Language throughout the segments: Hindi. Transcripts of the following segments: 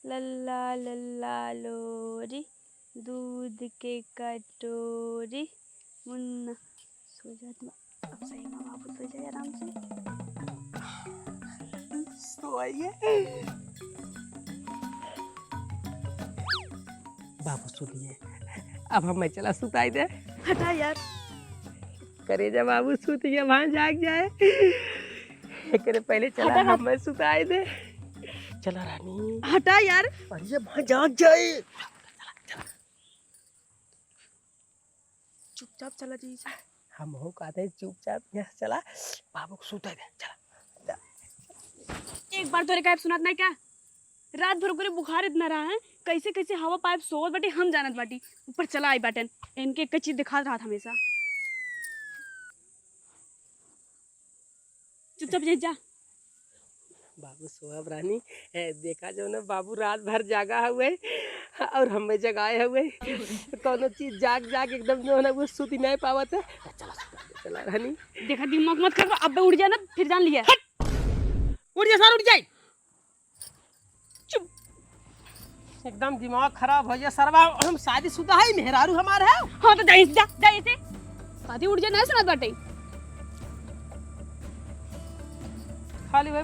लल्ला लल्ला लोरी, दूध के कटोरी। मुन्ना सो जा तुम। अब सही माँ बाबू सो जाए आराम से। सोइए बाबू सो दिए। अब हम मैं चला सुताई दे। हटा यार। करे जब बाबू सुत गया वहां जाग जाए। करे पहले चला हटा हम मैं सुताई दे। चला रानी। हटा यार। अरे वहां जाग जाए। चुपचाप चला जाइए। हम हो कहते चुपचाप यहाँ चला बाबू को सुताई दे। चला एक बार तोरे काहे सुनात नहीं क्या? रात भर करे बुखार इतना रहा है, कैसे कैसे हवा पाइप सोत बाटी हम जानत बाटी। ऊपर चला आई बाटन इनके एक चीज दिखा रहा था हमेशा। चुपचाप जा। बाबू सोहब रानी देखा जो ना बाबू रात भर जागा हुए और हमें जगाए हुए कोनो चीज जाग जाग एकदम जो है ना वो सुती नहीं पावत है। चला चला रानी। देखा दिमाग मत कर, अब उड़ जाना फिर जान लिया। उड़ जा सर उड़ जाए। चुप। एकदम दिमाग खराब हो गया सरवा। हम शादीशुदा है मेहरारू हमार है। हाँ तो जाइए जा जाइए से शादी उड़ जा नहीं सुनात बाटे। खाली भाई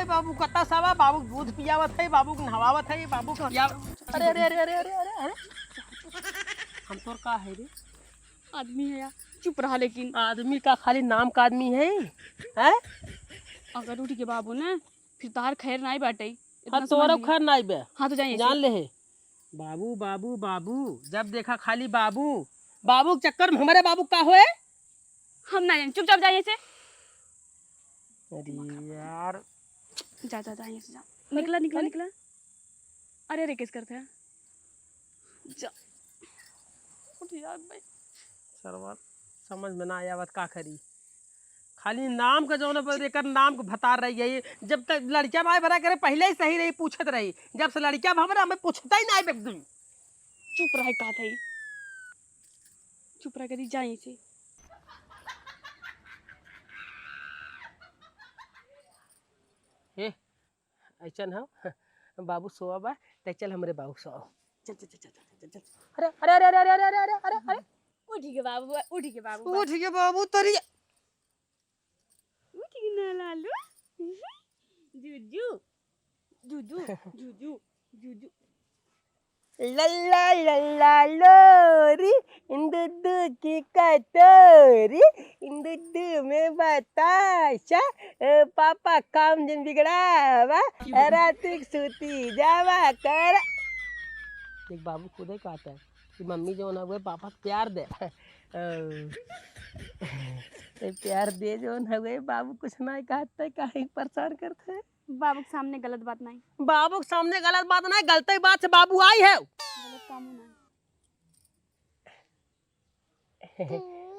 बाबू कत्ता सावा बाबू दूध पियावत है बाबू नहवावत है बाबू अरे अरे अरे अरे अरे अरे अरे हम तोर का है रे? आदमी है यार, चुप रहा। लेकिन आदमी का खाली नाम का आदमी है हैं? अगर उठ के बाबू ने फिर तार खैर नहीं बाटे। हाँ तोरा खैर नहीं बे। हाँ तो जाइए जान ले है बाबू बाबू बाबू जब देखा खाली बाबू बाबू के चक्कर में हमारे बाबू का होए। हम ना जाए, चुपचाप जाइए से। अरे यार जा जा जाइए से। जा निकला निकला निकला। अरे अरे किस करते हैं? जा उठ यार भाई। सरवा समझ में ना आया का करी। खाली नाम का जो पर देकर नाम को बता रही है। जब तक लड़कियां भाई भरा करे पहले ही सही रही पूछत रही। जब से लड़कियां भरा हमें पूछता ही नहीं एकदम। चुप रहा कहा था। चुप रहा करी जाइए से। ऐसा हो बाबू सोआ बा ते चल हमरे बाबू सो। चल चल चल चल चल। अरे अरे अरे अरे अरे अरे अरे अरे उठ के बाबू उठ के बाबू उठ गया बाबू तरी। उठ के ना लालू। जूजू जूजू जूजू जूजू। लल्ला लल्ला लोरी दूध की कटोरी दूध में बताशा पापा काम जिन बिगड़ा रात सूती जावा कर। एक बाबू खुद ही कहता है कि मम्मी जो ना हुए पापा प्यार दे। प्यार दे जो ना हुए बाबू कुछ नहीं कहते कहीं परेशान करते हैं। बाबू के सामने गलत बात नहीं। बाबू के सामने गलत बात नहीं गलत बात से बाबू आई है। गलत काम नहीं।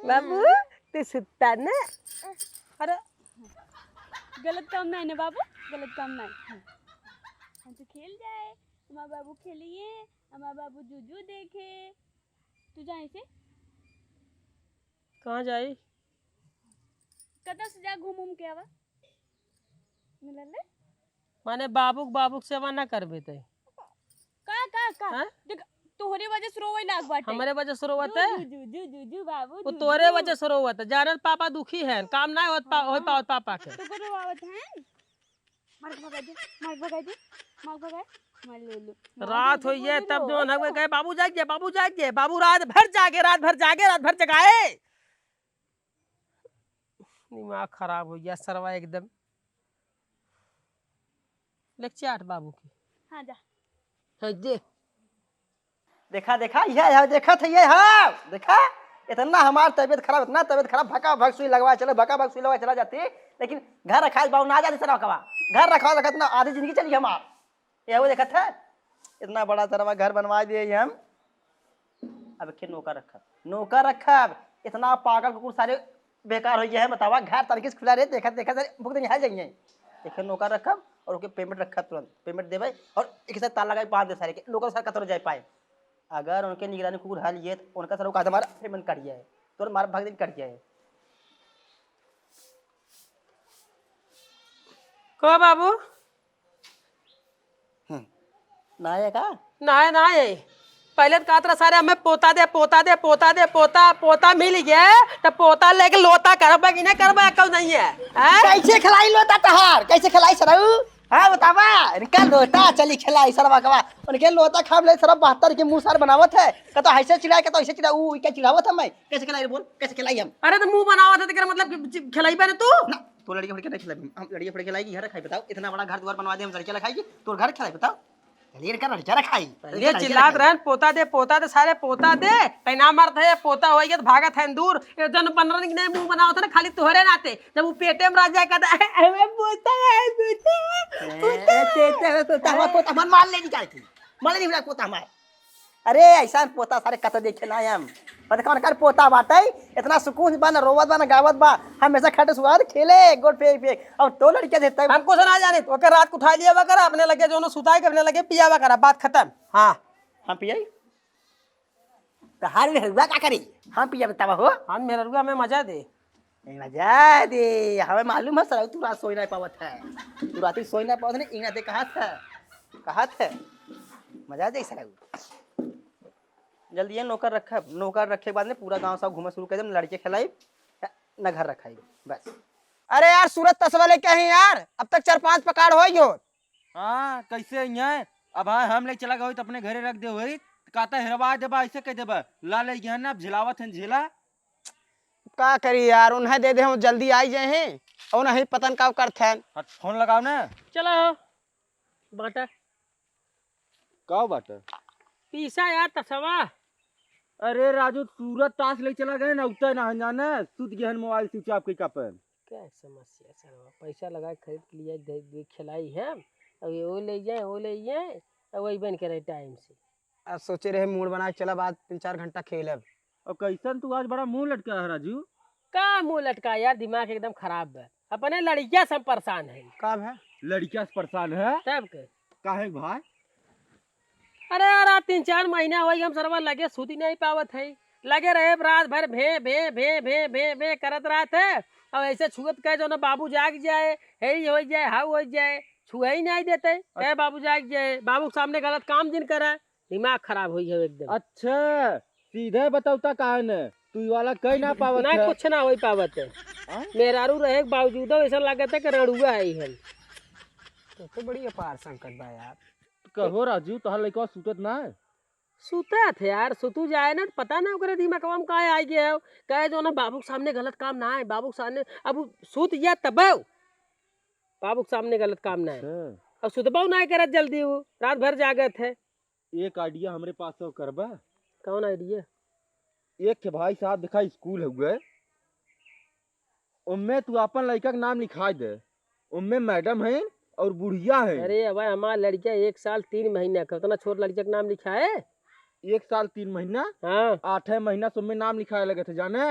बाबू तू सुता ना। अरे गलत काम नहीं ना बाबू, गलत काम नहीं। हम तो खेल जाए, हमारा बाबू खेलिए, हमारा बाबू जूजू देखे। तू जाए से कहाँ जाए? कदा से जा घूम के आवा। मिलल ले माने बाबू सेवा ना करबे ते का देख तोहरे वजह से रोवे लाग बाटे। हमारे वजह से रोवत है। जूजू जूजू बाबू वो तोरे वजह से रोवत है। जानत पापा दुखी है काम ना हो पावत पापा के। तो को रोवावत है। मार भगा दे मार भगा दे मार भगा मार ले लो। रात हुई है तब जो ना गए बाबू जाग गए बाबू रात भर जागे रात भर जगाए। दिमाग खराब हो गया सरवा एकदम। लेक्चर 8 बाबू की। हाँ जा दे देखा देखा ये देखा था ये। हाँ देखा इतना हमारी तबीयत खराब भका भग सुई लगवा चला जाती। लेकिन घर रखा बाबू ना जाती सर कबा घर रखा इतना आधी जिंदगी चली हमार। ये वो देखा था इतना बड़ा तरवा घर बनवा दिए हम। अब के नौकर रखा इतना पागल कुकुर सारे बेकार हो गए हैं। बतावा घर तरीके से खुला रहे देखा भुग दिन यहाँ जाइए। देखे नौकर रखा और उसके पेमेंट रखा तुरंत पेमेंट देवे और एक साथ ताला लगा 5 दे सारे के नौकर सारे कतर जाए पाए। अगर उनके निगरानी कुकुर हाल ये तो उनका सर कहा हमारा पेमेंट कट गया है तो हमारा भाग दिन कट गया है। को बाबू ना आया का ना ना है पहले तो कहता सारे हमें पोता दे पोता दे पोता दे पोता पोता मिल गया तो पोता लेके लोता करबा कि नहीं करबा क्यों नहीं है कैसे खिलाई लोता तहार कैसे खिलाई सरऊ हाँ बतावा इनका लोटा चली खिलाई सरवा कवा उनके लोता खाम ले सरब 72 के मुंह सार बनावत है कतो ऐसे चिढ़ाए कतो ऐसे चिढ़ा ऊ क्या चिढ़ावत है मैं कैसे खिलाई बोल कैसे खिलाई हम अरे तो मुंह बनावा था तेरा मतलब खिलाई पे तू ना तो लड़की फड़के नहीं खिलाई हम लड़की फड़के खिलाएगी घर खाई बताओ इतना बड़ा घर द्वार बनवा दे हम लड़के खाएगी तो घर खिलाई बताओ चलिए कर लड़का खाई ये चिल्लात रहन पोता दे सारे पोता दे तैना मरत है पोता होई के भागत है दूर ये जन 15 दिन नहीं मुंह बनावत ना खाली तोहरे नाते जब वो पेटे में रह जाए कहता है पोता है पोता पोता मन मार ले निकाल की मार नहीं पोता हमारे अरे ऐसा पोता सारे कत देखे ना हम पता कौन कर पोता बाटे इतना सुकून बा ना रोवत बा ना गावत बा हमेशा खटे सुहार खेले गोल फेंक फेंक और तो लड़के देता है हमको सुना जाने तो के रात को उठा लिया वा करा अपने लगे जो न सुताई करने लगे पिया वा करा बात खत्म हां हम पियाई तो हार में रुआ का करी हम पिया बतावा हो हम मेरा रुआ में मजा दे मजा दे हमें मालूम है सर तू रात सोई नहीं पावत है तू रात सोई नहीं पावत नहीं इना दे कहा था मजा दे सर जल्दी ये नौकर रखे के बाद में पूरा गांव सब घूमा शुरू कर दे लड़के खिलाई न घर रखाई बस अरे यार सूरत तसवा लेके हैं यार अब तक 4-5 पकाड़ हो गयो हाँ कैसे यहाँ अब हाँ हम ले चला गए तो अपने घरे रख दे वही कहता हेरवा देबा ऐसे कह देबा ला ले गया ना झिलावत है झेला का करी यार उन्हें दे दे हम जल्दी आई जाए हैं और नहीं पतन का करते हैं फोन लगाओ ना चलो बाटा का बात पीसा यार तसवा अरे राजू सूरत ताश ले चला गए ना उतर ना जाने सुत गया मोबाइल स्विच ऑफ के कपन क्या समस्या सर पैसा लगा खरीद के लिए खिलाई है अब वो ले जाए और वही बन करे टाइम से आज सोचे रहे मूड बना के चला बाद 3-4 घंटा खेलब और कैसन तू आज बड़ा मुंह लटका है राजू का मुंह लटका यार दिमाग एकदम खराब है अपने लड़कियां सब परेशान है कब है लड़कियां से परेशान है तब के काहे भाई अरे यार 3-4 महीना हुआ हम सरवा लगे सूत ही नहीं पावत है लगे रहे रात भर भे भे भे भे भे भे करत रहते और ऐसे छुअत कहे जो ना बाबू जाग जाए है हो जाए हाउ हो जाए छुआ ही नहीं देते कहे बाबू जाग जाए बाबू के सामने गलत काम जिन करे दिमाग खराब हुई है एकदम अच्छा सीधे बताऊता काहे न तू वाला कहीं ना पावत ना है कुछ ना होई पावत है मेहरारू रहे के बावजूद ऐसा लगता है कि रड़ुआ है ही तो बड़ी अपार संकट बा यार कहो राजू तोहर लइका सुतत ना सुता थे यार सुतू जाए ना पता ना ओकरे दिमाग में का आ गया है कहे जो ना बाबू के सामने गलत काम ना है बाबू के सामने अब सुत गया तब बाबू के सामने गलत काम ना है अब सुतबाऊ ना करत जल्दी वो रात भर जागत है एक आइडिया हमरे पास हो करबा कौन आइडिया एक के भाई साहब दिखा स्कूल हुए उनमें तू अपन लड़का का नाम लिखा दे उनमें मैडम है और बुढ़िया है अरे अब हमारा लड़का 1 साल 3 महीना का उतना छोट लड़का का नाम लिखा है 1 साल 3 महीना हाँ 8 महीना से उनमें नाम लिखाए लगे थे जाने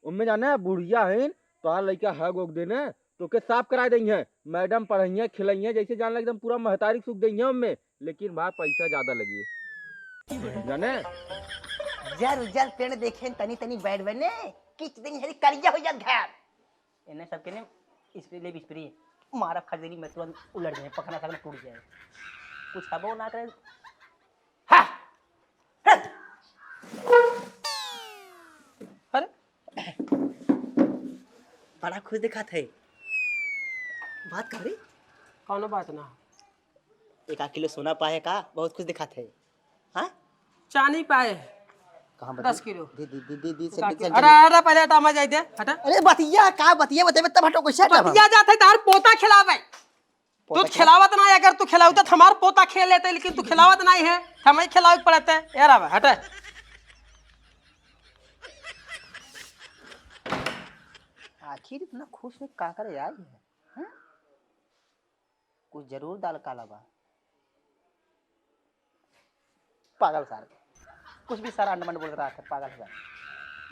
उनमें जाने बुढ़िया है तो हाँ लड़का है गोग देने तो के साफ करा देंगे मैडम पढ़ाइए खिलाइए जैसे जान एकदम पूरा महतारी सुख देंगे उनमें लेकिन भाई पैसा ज्यादा लगे जाने जर जर पेड़ देखे तनी तनी बैठ बने किच दिन हरी करिया हो जात घर इन्हें सबके ने स्प्रे मारा खजरी में तुरंत उलट जाए पखना सगना टूट जाए कुछ हबो ना करे हा अरे बड़ा खुश दिखा थे बात कर रही कौन बात ना 1 किलो सोना पाए का बहुत खुश दिखा थे हाँ चांदी पाए कहाँ 10 किलो दी अरे अरे पहले हटा मैं जाई दे हटा अरे बतिया का बतिया बतेबे तब हटो कैसे हटा बतिया जाते तार पोता खिलावे तू खिलावत ना अगर तू खिलावत तो हमार पोता खेल लेते लेकिन तू खिलावत नहीं है हमें खिलावे पड़ते यार अब हटा आखिर इतना खुश में का करे यार हैं कुछ जरूर दाल काला बा पागल सार कुछ भी सारा अंडमान बोल रहा है पागल सार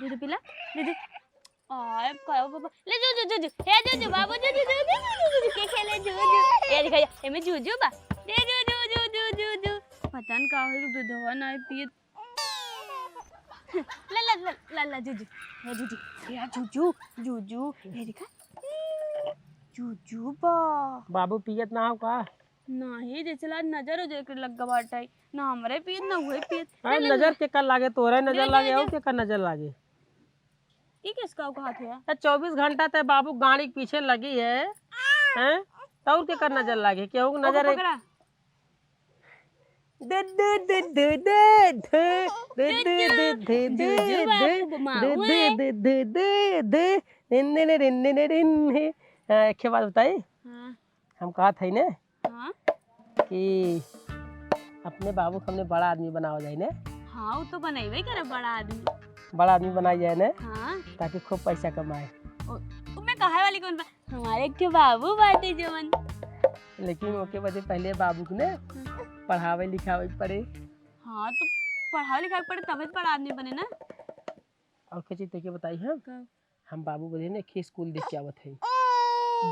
दूध पिला दूध आय का बाबा ले जो हे जो बाबू जो के खेले जो ये दिखाया एमे जो बा दे जो पतन का हो दूधवा नहीं पिए ला जो हे यार जो ये दिखा जो बा बाबू पियत ना हो का नहीं जैसे ला नजर हो जाए लग गवा बाटाई ना हमरे पियत ना हुए पियत अरे नजर के कर लागे, तोरे नजर लागे और के कर नजर लागे। ये किसका हाथ है 24 घंटा ते बाबू गाड़ी के पीछे लगी है, हैं? तो और के कर नजर लागे, केहू के नजर है। पकड़ा दे दे दे दे दे दे दे दे दे दे जुजू बाबू माऊ है। एक के बात बताई, हाँ हम कहा थे ने हाँ कि अपने बाबू को हमने बड़ा आदमी बनाओ जाए ने, हाँ वो तो बनाई करे बड़ा आदमी। बड़ा आदमी बनाई जाए ने, हाँ ताकि खूब पैसा कमाए। तुम्हें कहा वाली कौन बा हमारे के बाबू बाटे जवन। लेकिन ओके वजह पहले बाबू को ने पढ़ावे लिखावे पड़े। हाँ तो पढ़ाई लिखाई पड़े तभी तो बड़ा आदमी बने ना। और क्या चीज के बताई हम बाबू बोले ने के स्कूल देख के आवत है,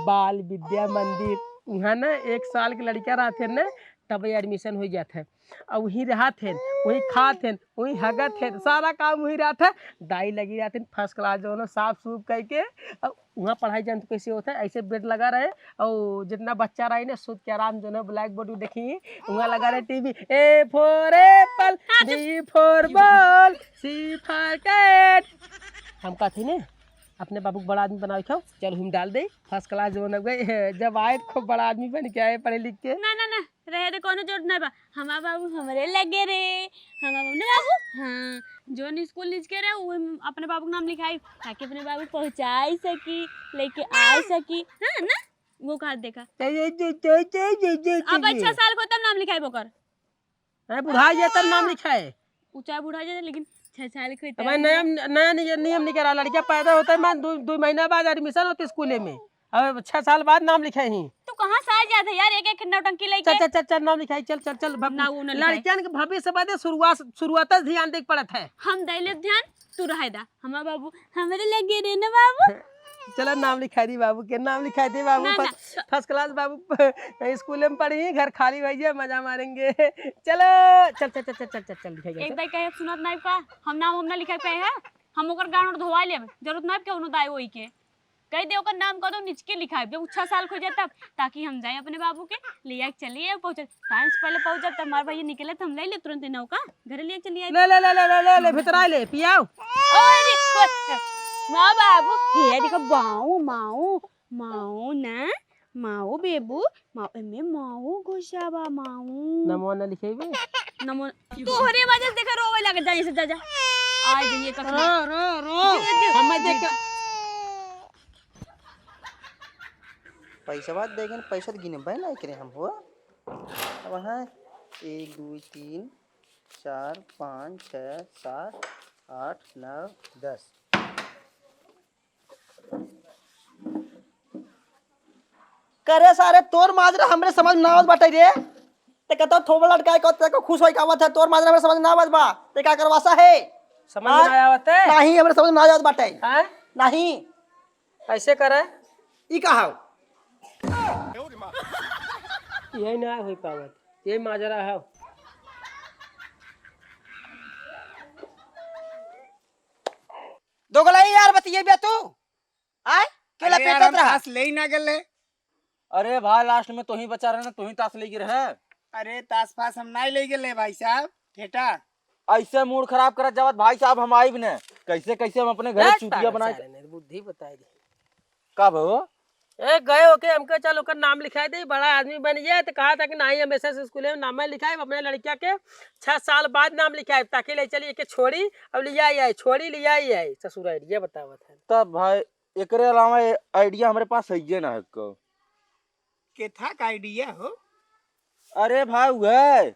बाल विद्या मंदिर। वहाँ ना 1 साल के लड़का रहते न तब एडमिशन हो जाते है, और वहीं रहते हैं, वहीं खाते हैं, वहीं हगत है, सारा काम वहीं रहता है। दाई लगी रहते हैं फर्स्ट क्लास जो है साफ सूफ करके। और वहाँ पढ़ाई जानते कैसे होता है, ऐसे बेड लगा रहे और जितना बच्चा रहे ना सुध के आराम जो है ब्लैक बोर्ड देखिए वहाँ लगा रहे TV. A for apple, B for ball, C for cat. हम कहते ना अपने बाबू को बड़ा आदमी बना रखो, चल हम डाल दे फर्स्ट क्लास जो गए, जब आए खूब बड़ा आदमी बन के आए पढ़े लिख के। ना ना ना रहे दे कोनो जोड़ नहीं बा हमारा बाबू हमारे लगे रे हमारा बाबू ने बाबू। हाँ जो स्कूल नीच के रहे वो अपने बाबू का नाम लिखाई ताकि अपने बाबू पहुँचाई सकी लेके आ सकी। हाँ ना वो कहा देखा अब 6 साल को तब नाम लिखाई बोकर बुढ़ा जाता नाम लिखा है। ऊंचा बूढ़ा जाता लेकिन 6 साल को भाई नया नया नियम निकला, लड़का पैदा होता है मैं 2 महीना बाद एडमिशन होती स्कूल में, अब 6 साल बाद नाम लिखाई ही। तो कहाँ से आ जाते यार एक एक नौटंकी लेके। चल चल चल नाम लिखाई, चल चल चल लड़कियन के भविष्य बादे शुरुआत ध्यान देख पड़त है। हम दैले ध्यान तू रहे दा हमारा बाबू हमारे लगे रे ना बाबू। चलो नाम लिखा दी बाबू के, नाम लिखा दी बाबू फर्स्ट क्लास बाबू स्कूल में पढ़ी, घर खाली भैया मजा मारेंगे। चलो चल चल चल चल चल चल चल लिखाई एक दाई कहे सुनत नहीं का हम नाम हमना लिखा पे है हम ओकर गांड धोवा लेब जरूरत नहीं के उनो दाई होई के कह दे ओकर नाम कदो निचके लिखाई जब 6 साल हो जाए तब ताकि हम जाए अपने बाबू के लिया चलिए पहुंच टाइम से पहले पहुंच जाता हमारे भैया निकले तो हम ले ले तुरंत नौका घर ले चलिए। ले ले ले ले ले ले भीतर आ ले पियाओ। अरे माँ बाबू हे देखो बाऊ माऊ माऊ ना माऊ बेबू माऊ में माऊ घुसावा माऊ नमो न लिखेबे नमो तोहरे वजह से देखा रोवे लगे जाए से जा आ जाइए कखन रो रो हम देख पैसा बात देंगे पैसा गिने भाई ना करे हम हो। अब हाँ 1 2 3 4 5 6 7 8 9 10 करे सारे तोर माजरा हमरे समझ ना आवत बाटे रे। ते कहतो थोबड़ लटकाए को ते को खुश होई कावत है तोर माजरा हमरे समझ ना आवत बा ते का करवासा है समझ में आया होते नहीं हमरे समझ ना आवत बाटे हैं नहीं ऐसे करे ई कहा यही ना हो पावत, ये माजरा है। दो गलाई यार बतिए बे तू आय केला अरे यार, पेटत हम रहा। ताश ले ही ना गले। अरे भाई लास्ट में तो ही बचा रहे ना, तो ही ताश लेके रहे। अरे ताश पास हम नहीं ले गए भाई साहब ठेठा। ऐसे मूड खराब करत जावत भाई साहब हम आइब ने कैसे कैसे हम अपने घर चुटिया बनाए बुद्धि बताई दे कब हो ए गए ओके हमके चल ओकर नाम लिखाई दे बड़ा आदमी बन जाए तो कहा था कि नहीं हम ऐसे स्कूल में नाम लिखाए अपने लड़किया के 6 साल बाद नाम लिखाए ताकि ले चलिए के छोड़ी अब लिया आई छोड़ी लिया आई ससुर ये बतावत है। तब भाई एकरे अलावा आइडिया हमारे पास है ना को के था का आइडिया हो। अरे भाई वह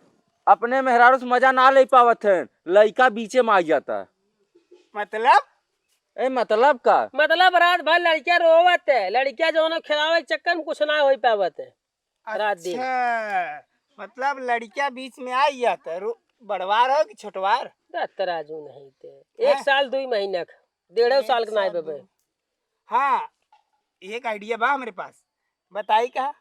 अपने मेहरारू से मजा ना ले पावत है, लड़का बीचे में आ जाता है। मतलब ए मतलब का मतलब रात भर लड़किया रोवत है, लड़किया जो है खिलावे के चक्कर में कुछ ना हो पावत है रात दिन। अच्छा मतलब लड़किया बीच में आई जाता बड़वार हो कि छोटवार तराजू नहीं थे 1 साल 2 महीना 1.5 साल का नहीं बेबे। हाँ एक आइडिया बा हमारे पास बताई कहा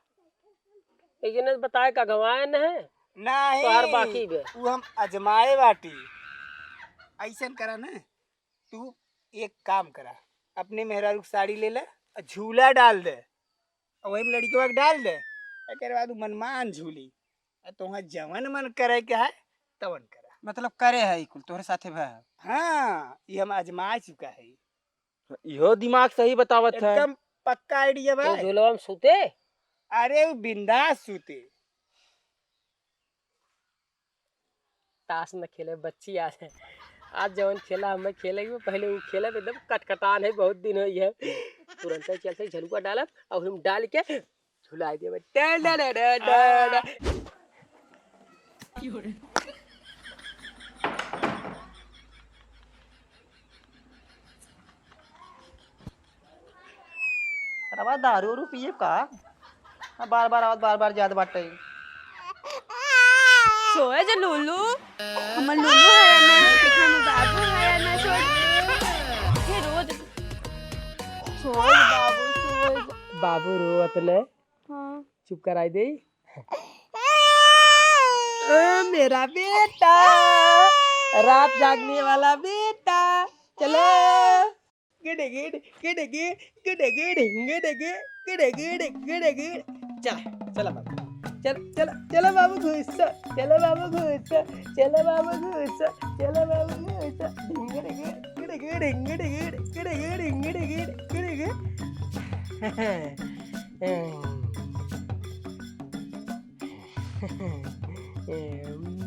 एक बताए का गवाए न है नहीं तो हर बाकी बे वो हम अजमाए बाटी ऐसा करा ना तू एक काम करा अपने मेहरारू की साड़ी ले ले और झूला डाल दे और वही लड़की को डाल दे एक बाद उ मनमान झूली तोहर जवन मन करे के है तवन करा। मतलब करे है कुल तोहरे साथे भा। हाँ ये हम आजमा चुका है, इहो दिमाग सही बतावत है। एकदम पक्का आइडिया तो भाई। झूलवा में सूते अरे वो बिंदास सूते। ताश न खेले बच्ची आज है। आज जवन खेला हमें खेलेंगे पहले वो खेला एकदम कटकटान है, बहुत दिन हुई है। तुरंत ही चलते झलुआ डालब और हम डाल के झुला दिए अरे दारू उरू पिए का बार बार आवत बार बार याद बाटे। सोए जे लुलू हमर लुलू है ना देखा में बाबू है ना हे रोज सोए बाबू सोए। बाबू रोवत ने हाँ चुप कराई दे। मेरा बेटा रात जागने वाला बेटा चलो गिड़ गिड़ गिड़ गिड़ गिड़ गिड़ गिड़ गिड़ गिड़ गिड़ गिड़ गिड़ चल चलो बाबू चल चलो चलो बाबू घुस चलो बाबू घुस चलो बाबू घुस चलो बाबू घुस गिड़ गिड़ गिड़ गिड़ गिड़ गिड़ गिड़ गिड़ गिड़ गिड़ गिड़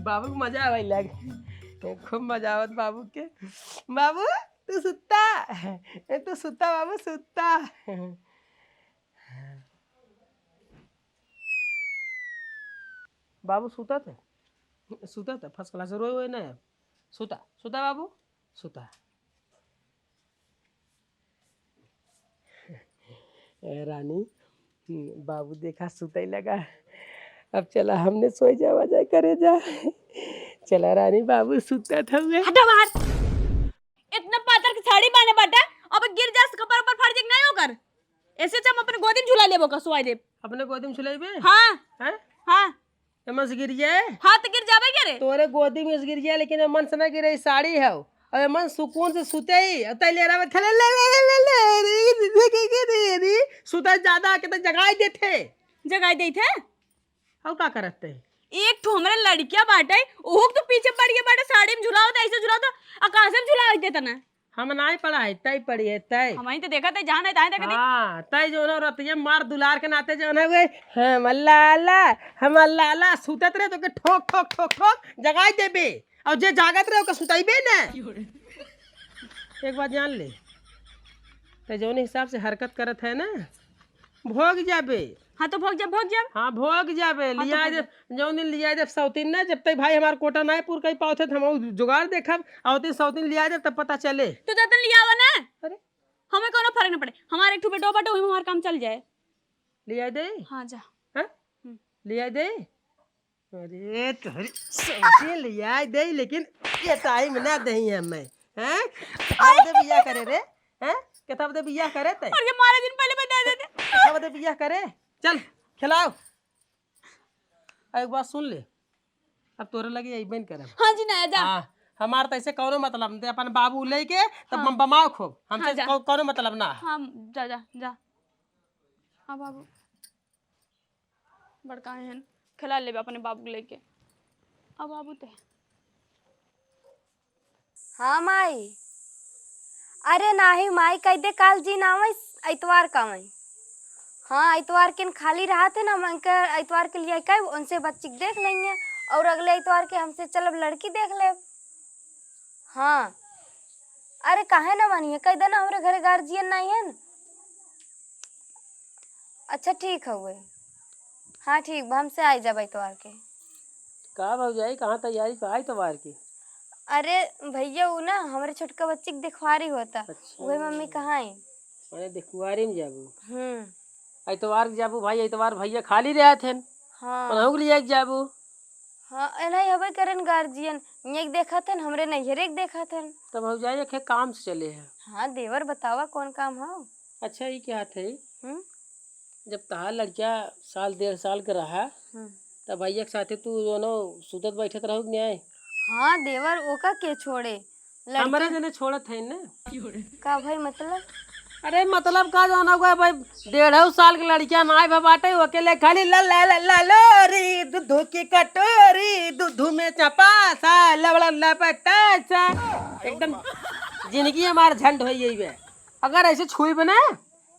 बाबू को मजा आवे लगे, खूब मजा आवत बाबू के। बाबू तू सुत्ता बाबू सुत्ता। बाबू सुता था फर्स्ट क्लास रोए हुए ना सुता बाबू सुता। रानी बाबू देखा सुता ही लगा, अब चला हमने सोई जा वजह करे जा। चला रानी बाबू सुता था वे। हटा बाहर, इतना पातर की साड़ी पहने बाटा अब गिर जा कपर ऊपर फट जाए नहीं होकर ऐसे हम अपने गोदी में झूला लेबो का सोई दे। अपने गोदी में सुलाइबे? हां हैं हां मन से गिर जाए। हाथ गिर जाबे के रे तोरे गोदी में गिर जाए लेकिन मन से ना गिरे, साड़ी है और मन सुकून से सुते ही तैले रहा थले ले सुता ज्यादा के तो जगाई देते जगाई दे थे। अब का करते एक ठो हमरा लड़कियां बाटे ओहो तो पीछे पड़ गए बाटे साड़ी में झुलाओ तो ऐसे झुलाओ तो आकाश में झुला देता ना। हम नहीं पढ़ा है तय पढ़ी है तय हमारी तो देखा था जहां नहीं ताए तक हाँ तय जो ना रतिया मार दुलार के नाते जो ना वे हम लाला सुतत रहे तो के ठोक ठोक ठोक ठोक जगाई देबे और जे जागत रहे ओके सुताइबे ना। एक बात जान ले तो जौन हिसाब से हरकत करत है ना भोग जाबे। हाँ तो भोग जा हाँ भोग जाबे लिया जब जौन दिन लिया जब सौतीन ना जब तक भाई हमार कोटा नहीं पूर कई पाओ थे हम जुगाड़ देखब और सौतीन लिया जब तब पता चले। तो जतन लिया आवा ना अरे हमें कोनो फर्क न पड़े हमारे एक ठो बेटो बाटे ओही में हमार काम चल जाए। लिया दे हाँ जा हाँ लिया दे। अरे तोहरी सौतीन लिया दे लेकिन ये टाइम ना दही हमें हैं अब दे बिया करे रे हैं किताब दे बिया करे ते और ये मारे दिन पहले बता देते किताब दे बिया करे चल खिलाओ। एक बात सुन ले अब तोरे लगे यही बन करे। हाँ जी ना जा हाँ हमार तो ऐसे कौनो मतलब नहीं अपन बाबू ले के तब हम बमाओ खूब हमसे हाँ, कौनो मतलब ना। हाँ जा जा जा हाँ बाबू बड़का है खिला ले अपने बाबू को लेके अब बाबू ते हाँ माई अरे नाही माई कह दे काल जी ना इतवार का मई। हाँ इतवार के खाली रहा थे ना मैं इतवार के लिए कह उनसे बच्ची देख लेंगे और अगले इतवार के हमसे चलब लड़की देख ले। हाँ अरे काहे ना मानिए कह देना हमारे घरे गार्जियन नहीं है न। अच्छा ठीक है वो हाँ ठीक हमसे आई जब इतवार के। कहाँ भौजाई कहाँ तैयारी का आई तवार की? अरे भैया वो ना हमारे छोटका बच्ची के दिखवारी होता वही मम्मी कहाँ आई मैंने दिखवारी में जाबू हम्म इतवार जाबू भाई इतवार भैया खाली रहे थे हाँ उन्हों के लिए जाबू। हाँ नहीं हवे करन गार्जियन एक देखा था हमरे नैहरे के देखा था। तब भौजाई के काम से चले हैं। हाँ देवर बतावा कौन काम हो। अच्छा ये क्या थे हम्म जब तहार लड़किया साल 1.5 साल का रहा तब भैया के साथे तू दोनों सुतत बैठत रहो कि नहीं? हाँ देवर ओका के छोड़े हमारे जने छोड़त है ना का भाई मतलब अरे मतलब का जाना हुआ भाई 1.5 साल की लड़कियां ना आए बाटे अकेले खाली ला ला ला ला लोरी दूध की कटोरी दूध में चपासा लवड़ा लपटासा एकदम जिंदगी हमार झंड हो यही है। अगर ऐसे छुई बने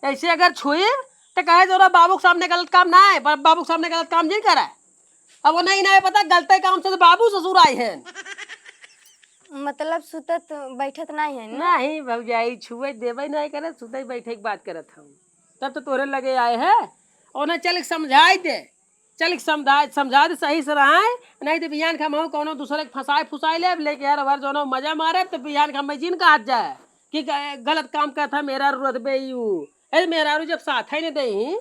ऐसे अगर छुई तो कहे जो बाबू के सामने गलत काम ना है बाबू के सामने गलत काम नहीं करा अब वो नहीं ना पता गलत काम से तो बाबू ससुर आए हैं मतलब सुतत बैठत नहीं है ना। नहीं भौजाई छुए देवे नहीं करे सुतई बैठे की बात करत हूँ तब तो तोरे लगे आए हैं और ना चल के समझाई दे चल के समझा दे सही से रहाए नहीं तो बिहान खा कोनो दूसरे के फंसाए फुसाई ले लेके यार भर जो मजा मारे तो बिहान खा जिन का हाथ जाए कि गलत काम का था मेरा रुतबे यू अरे मेरा रू जब साथ ही नहीं दही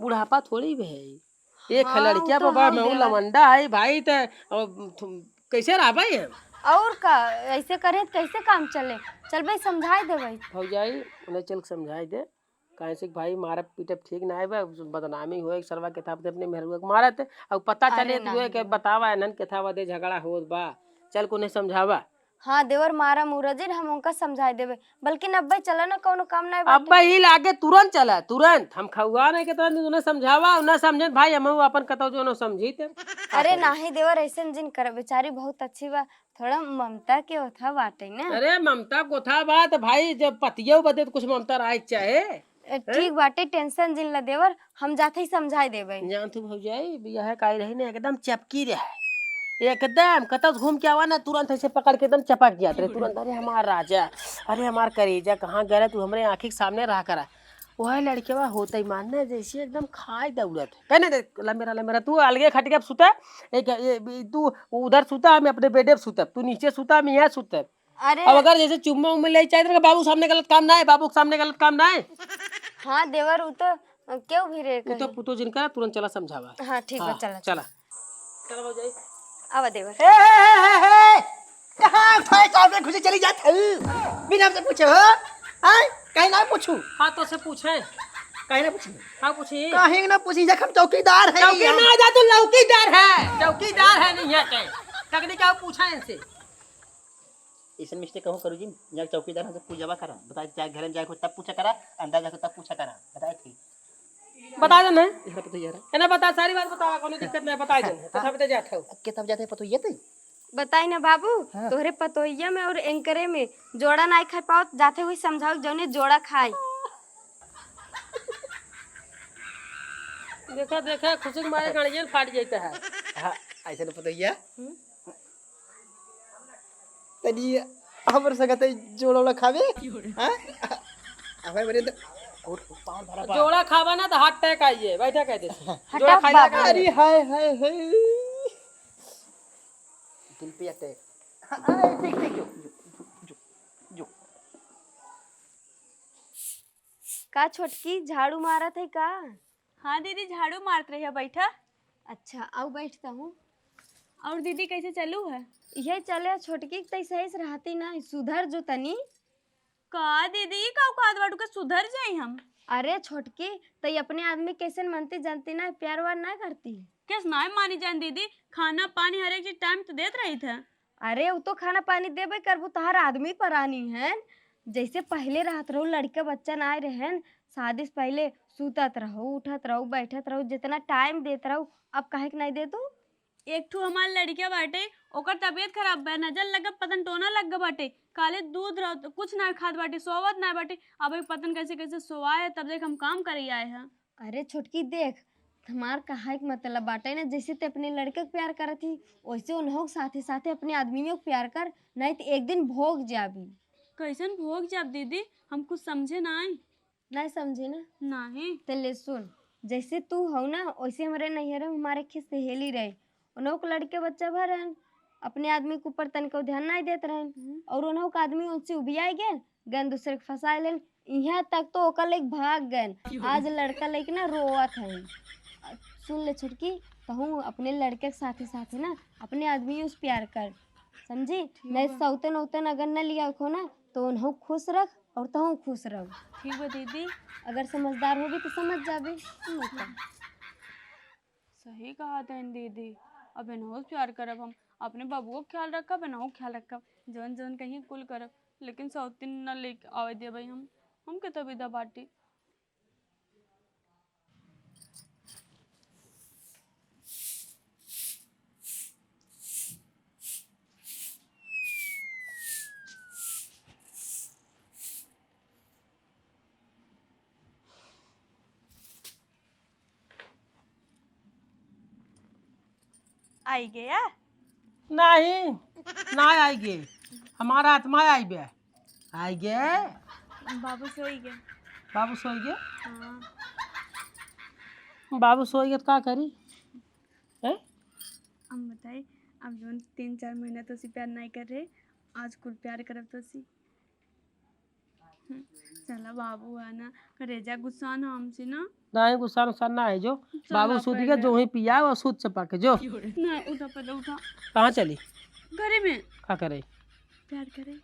बुढ़ापा थोड़ी भाई एक हाँ, लड़किया वो तो बाबा हम मैं देवर। लवंडा है भाई तो कैसे रहा भाई हम और का ऐसे करे तो कैसे काम चले। चल भाई समझाई दे भाई। भौजाई उन्हें चल के समझाई दे कहे से भाई मारा पीटब ठीक ना है बदनामी हो सरवा के था अपने मेहरुआ के मारा थे और पता चले अरे तुए के बतावा नन के था वदे झगड़ा होत बा चल को उन्हें समझावा हाँ देवर मारा मुरजिन हम उनका समझाई देवे बल्कि नब्बे चलो ना कोनो काम नहीं अब बाटे। ही लागे तुरंत चला तुरंत हम खौआ नहीं के तुरंत उन्हें समझावा उन्हें समझे भाई हम अपन कतो जो न समझी थे अरे नाही देवर ऐसे जिन कर बेचारी बहुत अच्छी बा थोड़ा ममता के ओथा बाटे ना। अरे ममता को था बात भाई जब पतियो बदे तो कुछ ममता राय चाहे ठीक बाटे टेंशन जिन ला देवर हम जाते ही समझाई देवे। जान तू भौजाई बियाह काई रही ना एकदम चपकी रहे एकदम कतौ घूम के आवा ना तुरंत ऐसे पकड़ के एकदम चपक गया रे तुरंत अरे हमार राजा अरे हमार करेजा कहाँ गए तू हमरे आँखी के सामने रहा करा वह लड़केवा होता ही मानना जैसे एकदम खाए दौड़त कहने दे लमेरा तू अलगे खट के सुता तू उधर सुता मैं अपने बेडे पे सुतब तू नीचे सुता मैं यहाँ सुतब अरे अब अगर जैसे चुम्मा उम्मा ले चाहिए तो बाबू सामने गलत काम ना है बाबू के सामने गलत काम ना है हाँ देवर उ तो क्यों भी रे तू तो पुतो जिनका तुरंत चला समझावा हाँ ठीक है चला चला चला भौजाई आवा देवर। कहाँ उठाए सामने खुशी चली जात है बिना हमसे पूछे हो हाँ कहीं ना पूछू हाँ तो से पूछे कहीं ना पूछू हाँ पूछी कहीं ना पूछी जखम चौकीदार है चौकी में आ जा तू लौकीदार है नहीं है कहीं तकनी क्या पूछा इनसे ऐसा मिस्टेक कहूँ करू जी यहाँ चौकीदार हमसे पूछवा करा बता जाए घर में जाके तब पूछा करा अंदर जाके तब पूछा करा बताए थी बता दे ना इधर पता यार है ना बता सारी बात बतावा कोनो दिक्कत नहीं बता दे तथा बता जात हो के तब जाते पतो ये थे बताई ना बाबू तोहरे पतोहिया में और एंकरे में जोड़ा नहीं खा पाओ जाते हुए समझाओ जौने जोड़ा खाए। देखा देखा खुशी के मारे गाड़ियां फाट जाता है हाँ ऐसे तो पतो ये तनी हमर संगत जोड़ा खावे हां हमें बरे और पावन भरा जोड़ा खावा ना तो हाथ टैक आइए बैठा कह दे हटा जोड़ा खाइला बाबू। अरे हाय हाय हाय दिल पे अटैक हां ठीक ठीक जो का छोटकी झाड़ू मारा थे का। हाँ दीदी झाड़ू मारत रही है बैठा। अच्छा आओ बैठता हूँ। और दीदी कैसे चलू है ये चले छोटकी तई सही से रहती ना सुधर जो तनी। का दीदी का बाटू के सुधर जाई हम। अरे छोटकी तई अपने आदमी कैसे मनती जानती ना प्यार वार ना करती। कैसे ना मानी जान दीदी खाना पानी हर एक चीज टाइम तो देत रही था। अरे वो तो खाना पानी देबे करबू तहार आदमी परानी है जैसे पहले रहत रहो लड़का बच्चा ना आए रहन शादी से पहले सुतत रहो उठत रहो बैठत रहो जितना टाइम देत रहो अब काहे के नहीं दे तू। एक ठू हमार लड़किया बाटे ओकर तबीयत खराब बा नजर लगा पतन टोना लग बाटे काले दूध रह कुछ ना खात बाटे सोवत ना बाटे अब एक पतन कैसे कैसे सोवाए तब देख हम काम करे आए हैं। अरे छोटकी देख हमार कहा एक मतलब बाटे ना जैसे ते अपने लड़के को प्यार करत थी वैसे उन्हों साथे साथे अपने आदमियों को प्यार कर नहीं तो एक दिन भोग जाबी। कैसन भोग जाब दीदी हम कुछ समझे ना आई। नहीं समझी ना नहीं तो ले सुन जैसे तू हो ना वैसे हमारे नैहर में हमारे खी सहेली रहे उन्हों को लड़के बच्चा भर रहन अपने आदमी के ऊपर तन को ध्यान नहीं देते रहन और उन्हों का आदमी उनसे उबिया गए गन दूसरे के फंसा लेन यहाँ तक तो ओकर लेक भाग गए आज लड़का लेके ना रोवत है। सुन ले छुटकी कहूँ अपने लड़के के साथे साथे ना अपने आदमी उस प्यार कर समझी नहीं सौतन उतन अगर न लिया खो ना तो उन्हों खुश रख और तहु खुश रहो। ठीक है दीदी अगर समझदार होगी तो समझ जाबे। सही कहा था दीदी अब इन्हों प्यार करब हम अपने बाबुओं का ख्याल रखब इन्हों ख्याल रखब जौन जौन कहीं कुल करब लेकिन सौतीन न लेके आवे दे भाई हम हम के तो विदा बाटी। आई गया नहीं ना आएगी, हमारा आत्मा आई बे आई गे। बाबू सोई गए। बाबू सो गए, हाँ बाबू सो गए तो का करी हैं? हम बताए अब जो 3-4 महीना तो सी प्यार नहीं कर रहे, आज कुल प्यार करब तो सी। चला बाबू आना करेजा गुस्सा ना हमसे ना। नहीं गुस्सा नुस्सान ना है जो बाबू सूद गया, जो ही पिया वो सूद चपा के जो। ना उठा पहले उठा। कहाँ चली घरे में का करे? प्यार करे।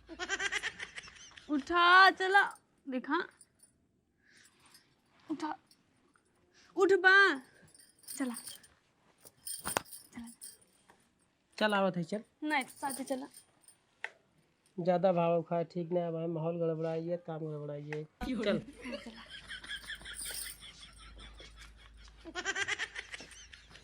उठा चला देखा उठा उठ बा चला चला चल आवत है चल। नहीं साथे चला। ज्यादा भाव खाए ठीक नहीं है भाई, माहौल गड़बड़ाइए काम गड़बड़ाइए चल। चला